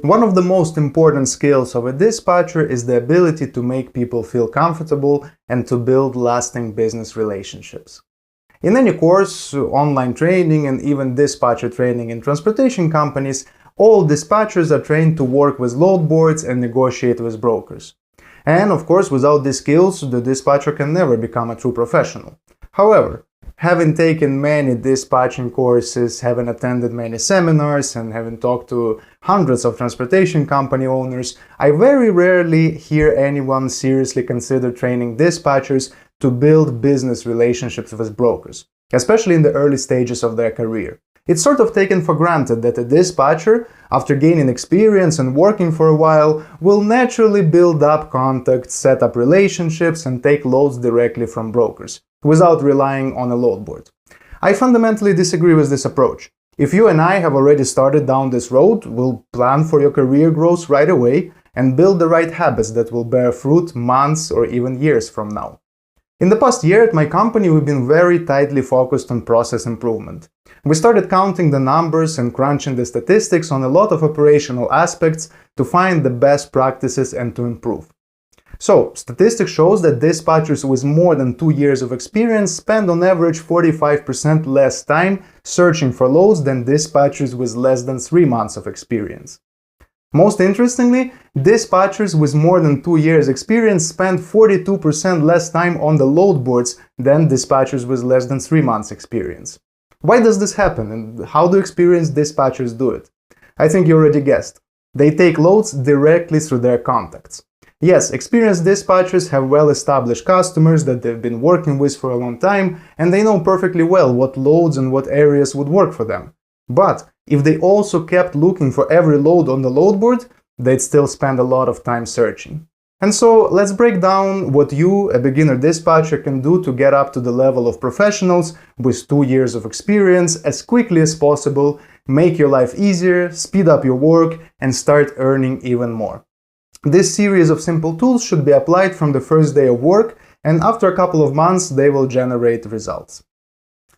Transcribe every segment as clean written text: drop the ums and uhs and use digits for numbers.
One of the most important skills of a dispatcher is the ability to make people feel comfortable and to build lasting business relationships. In any course, online training, and even dispatcher training in transportation companies, all dispatchers are trained to work with load boards and negotiate with brokers. And of course, without these skills, the dispatcher can never become a true professional. However, having taken many dispatching courses, having attended many seminars, and having talked to hundreds of transportation company owners, I very rarely hear anyone seriously consider training dispatchers to build business relationships with brokers, especially in the early stages of their career. It's sort of taken for granted that a dispatcher, after gaining experience and working for a while, will naturally build up contacts, set up relationships, and take loads directly from brokers, without relying on a load board. I fundamentally disagree with this approach. If you and I have already started down this road, we'll plan for your career growth right away and build the right habits that will bear fruit months or even years from now. In the past year at my company, we've been very tightly focused on process improvement. We started counting the numbers and crunching the statistics on a lot of operational aspects to find the best practices and to improve. So, statistics shows that dispatchers with more than 2 years of experience spend on average 45% less time searching for loads than dispatchers with less than 3 months of experience. Most interestingly, dispatchers with more than 2 years experience spend 42% less time on the load boards than dispatchers with less than 3 months experience. Why does this happen, and how do experienced dispatchers do it? I think you already guessed. They take loads directly through their contacts. Yes, experienced dispatchers have well-established customers that they've been working with for a long time, and they know perfectly well what loads and what areas would work for them. But if they also kept looking for every load on the load board, they'd still spend a lot of time searching. And so let's break down what you, a beginner dispatcher, can do to get up to the level of professionals with 2 years of experience as quickly as possible, make your life easier, speed up your work, and start earning even more. This series of simple tools should be applied from the first day of work, and after a couple of months they will generate results.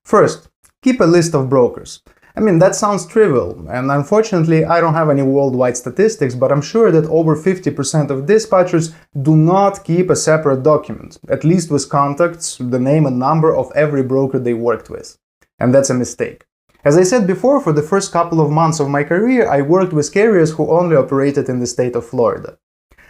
First, keep a list of brokers. That sounds trivial, and unfortunately I don't have any worldwide statistics, but I'm sure that over 50% of dispatchers do not keep a separate document, at least with contacts, the name and number of every broker they worked with. And that's a mistake. As I said before, for the first couple of months of my career, I worked with carriers who only operated in the state of Florida.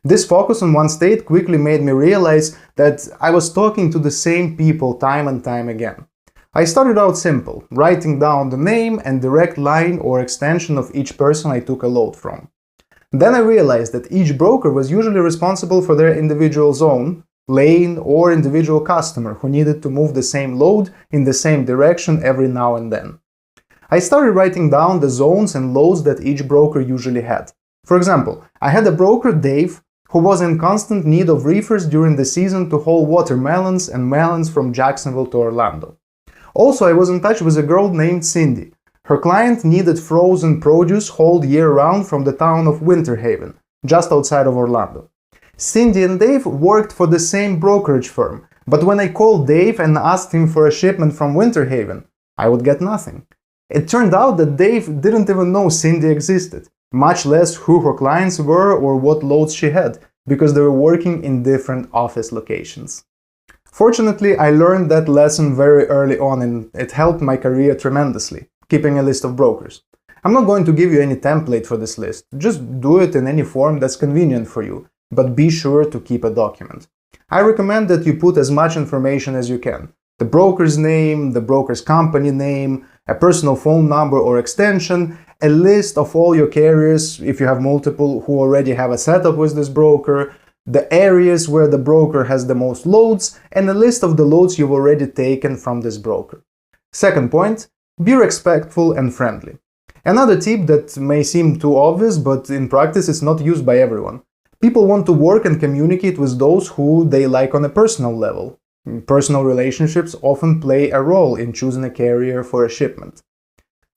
This focus on one state quickly made me realize that I was talking to the same people time and time again. I started out simple, writing down the name and direct line or extension of each person I took a load from. Then I realized that each broker was usually responsible for their individual zone, lane, or individual customer who needed to move the same load in the same direction every now and then. I started writing down the zones and loads that each broker usually had. For example, I had a broker, Dave, who was in constant need of reefers during the season to haul watermelons and melons from Jacksonville to Orlando. Also, I was in touch with a girl named Cindy. Her client needed frozen produce hauled year-round from the town of Winter Haven, just outside of Orlando. Cindy and Dave worked for the same brokerage firm, but when I called Dave and asked him for a shipment from Winter Haven, I would get nothing. It turned out that Dave didn't even know Cindy existed, much less who her clients were or what loads she had, because they were working in different office locations. Fortunately, I learned that lesson very early on, and it helped my career tremendously, keeping a list of brokers. I'm not going to give you any template for this list, just do it in any form that's convenient for you, but be sure to keep a document. I recommend that you put as much information as you can. The broker's name, the broker's company name, a personal phone number or extension, a list of all your carriers, if you have multiple who already have a setup with this broker, the areas where the broker has the most loads, and a list of the loads you've already taken from this broker. Second point, be respectful and friendly. Another tip that may seem too obvious, but in practice it's not used by everyone. People want to work and communicate with those who they like on a personal level. Personal relationships often play a role in choosing a carrier for a shipment.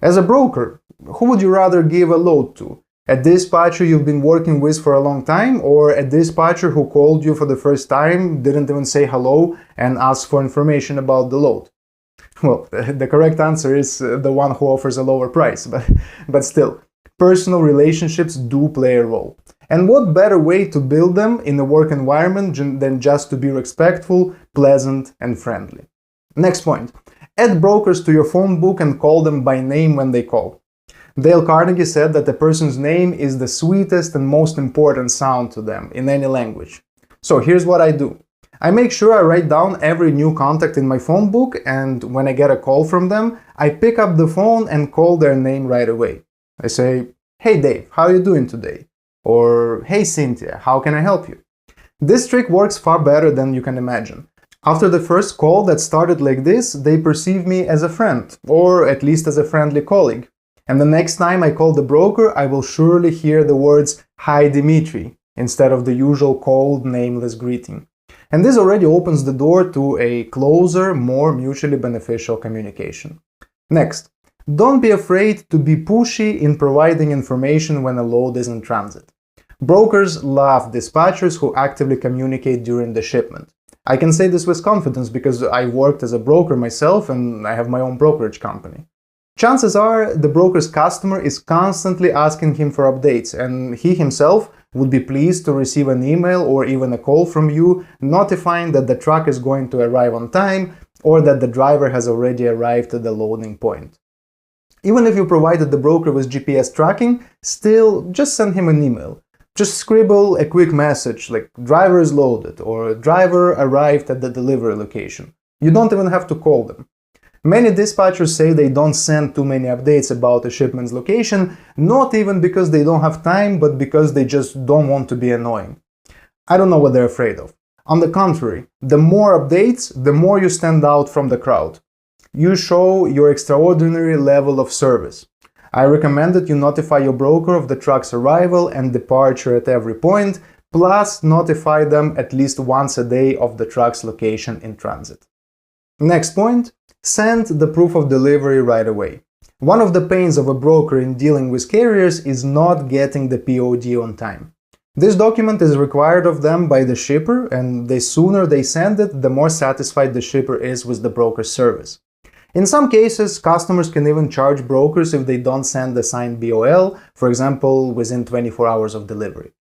As a broker, who would you rather give a load to? A dispatcher you've been working with for a long time, or a dispatcher who called you for the first time, didn't even say hello, and asked for information about the load? Well, the correct answer is the one who offers a lower price, but still. personal relationships do play a role. And what better way to build them in a work environment than just to be respectful, pleasant, and friendly. Next point. Add brokers to your phone book and call them by name when they call. Dale Carnegie said that a person's name is the sweetest and most important sound to them in any language. So here's what I do. I make sure I write down every new contact in my phone book, and when I get a call from them, I pick up the phone and call their name right away. I say, "Hey Dave, how are you doing today?" Or, "Hey Cynthia, how can I help you?" This trick works far better than you can imagine. After the first call that started like this, they perceive me as a friend, or at least as a friendly colleague. And the next time I call the broker, I will surely hear the words "Hi Dimitri" instead of the usual cold, nameless greeting. And this already opens the door to a closer, more mutually beneficial communication. Next, don't be afraid to be pushy in providing information when a load is in transit. Brokers love dispatchers who actively communicate during the shipment. I can say this with confidence because I worked as a broker myself and I have my own brokerage company. Chances are the broker's customer is constantly asking him for updates, and he himself would be pleased to receive an email or even a call from you notifying that the truck is going to arrive on time or that the driver has already arrived at the loading point. Even if you provided the broker with GPS tracking, still just send him an email. Just scribble a quick message like "driver is loaded" or "driver arrived at the delivery location." You don't even have to call them. Many dispatchers say they don't send too many updates about a shipment's location, not even because they don't have time, but because they just don't want to be annoying. I don't know what they're afraid of. On the contrary, the more updates, the more you stand out from the crowd. You show your extraordinary level of service. I recommend that you notify your broker of the truck's arrival and departure at every point, plus notify them at least once a day of the truck's location in transit. Next point, send the proof of delivery right away. One of the pains of a broker in dealing with carriers is not getting the POD on time. This document is required of them by the shipper, and the sooner they send it, the more satisfied the shipper is with the broker's service. In some cases, customers can even charge brokers if they don't send the signed BOL, for example, within 24 hours of delivery.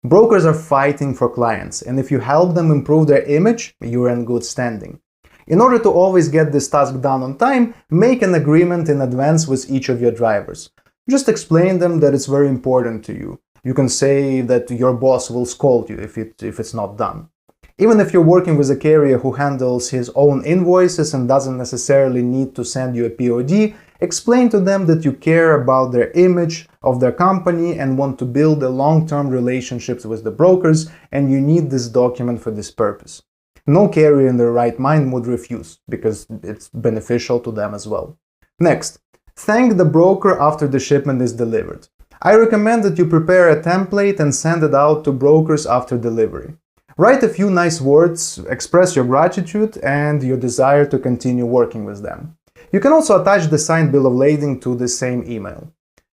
Brokers are fighting for clients, and if you help them improve their image, you're in good standing. In order to always get this task done on time, make an agreement in advance with each of your drivers. Just explain them that it's very important to you. You can say that your boss will scold you if it's not done. Even if you're working with a carrier who handles his own invoices and doesn't necessarily need to send you a POD, explain to them that you care about their image of their company and want to build a long-term relationships with the brokers, and you need this document for this purpose. No carrier in their right mind would refuse, because it's beneficial to them as well. Next, thank the broker after the shipment is delivered. I recommend that you prepare a template and send it out to brokers after delivery. Write a few nice words, express your gratitude and your desire to continue working with them. You can also attach the signed bill of lading to the same email.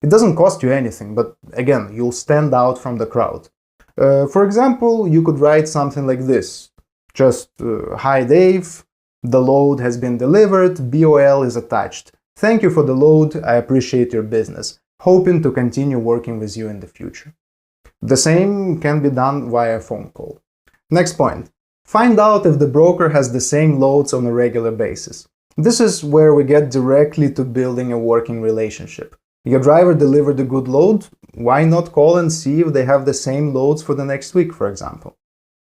It doesn't cost you anything, but again, you'll stand out from the crowd. For example, you could write something like this. Just, "Hi Dave, the load has been delivered, BOL is attached. Thank you for the load, I appreciate your business. Hoping to continue working with you in the future." The same can be done via phone call. Next point. Find out if the broker has the same loads on a regular basis. This is where we get directly to building a working relationship. Your driver delivered a good load, why not call and see if they have the same loads for the next week, for example.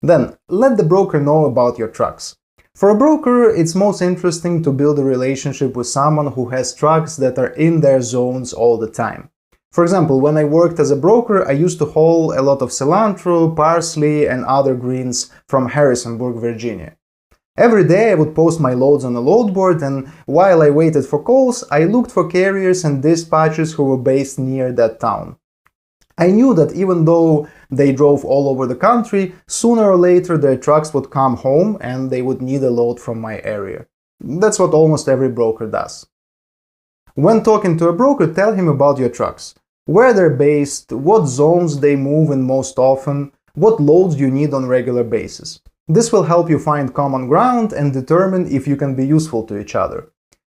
Then, let the broker know about your trucks. For a broker, it's most interesting to build a relationship with someone who has trucks that are in their zones all the time. For example, when I worked as a broker, I used to haul a lot of cilantro, parsley, and other greens from Harrisonburg, Virginia. Every day I would post my loads on a load board, and while I waited for calls, I looked for carriers and dispatchers who were based near that town. I knew that even though they drove all over the country, sooner or later their trucks would come home and they would need a load from my area. That's what almost every broker does. When talking to a broker, tell him about your trucks. Where they're based, what zones they move in most often, what loads you need on a regular basis. This will help you find common ground and determine if you can be useful to each other.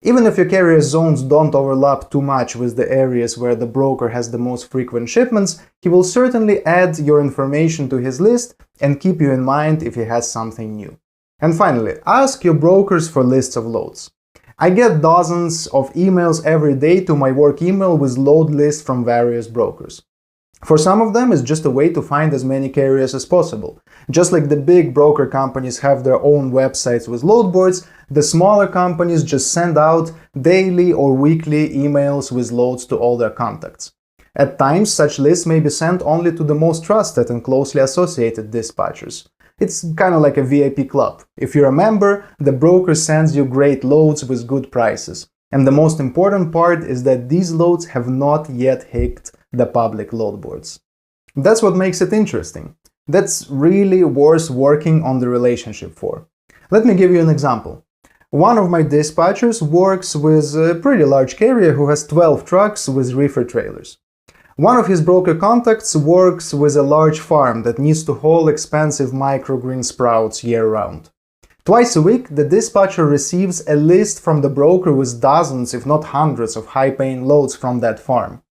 Even if your carrier zones don't overlap too much with the areas where the broker has the most frequent shipments, he will certainly add your information to his list and keep you in mind if he has something new. And finally, ask your brokers for lists of loads. I get dozens of emails every day to my work email with load lists from various brokers. For some of them, it's just a way to find as many carriers as possible. Just like the big broker companies have their own websites with load boards, the smaller companies just send out daily or weekly emails with loads to all their contacts. At times, such lists may be sent only to the most trusted and closely associated dispatchers. It's kind of like a VIP club. If you're a member, the broker sends you great loads with good prices. And the most important part is that these loads have not yet hit the public load boards. That's what makes it interesting. That's really worth working on the relationship for. Let me give you an example. One of my dispatchers works with a pretty large carrier who has 12 trucks with reefer trailers. One of his broker contacts works with a large farm that needs to haul expensive microgreen sprouts year-round. Twice a week, the dispatcher receives a list from the broker with dozens, if not hundreds, of high-paying loads from that farm.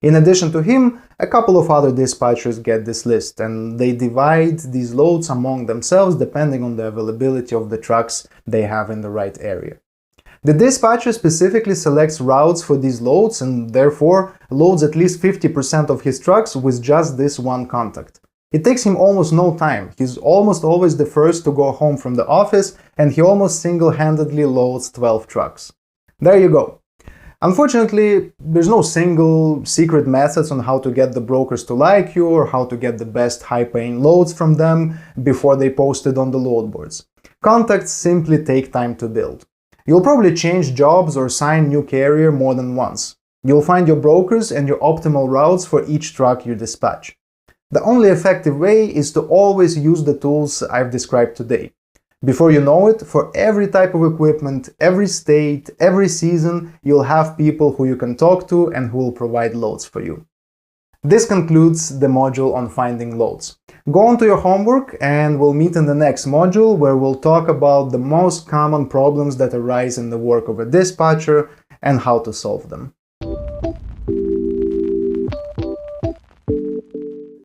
In addition to him, a couple of other dispatchers get this list, and they divide these loads among themselves depending on the availability of the trucks they have in the right area. The dispatcher specifically selects routes for these loads and therefore loads at least 50% of his trucks with just this one contact. It takes him almost no time. He's almost always the first to go home from the office, and he almost single-handedly loads 12 trucks. There you go. Unfortunately, there's no single secret methods on how to get the brokers to like you or how to get the best high-paying loads from them before they post it on the load boards. Contacts simply take time to build. You'll probably change jobs or sign new carrier more than once. You'll find your brokers and your optimal routes for each truck you dispatch. The only effective way is to always use the tools I've described today. Before you know it, for every type of equipment, every state, every season, you'll have people who you can talk to and who will provide loads for you. This concludes the module on finding loads. Go on to your homework and we'll meet in the next module where we'll talk about the most common problems that arise in the work of a dispatcher and how to solve them.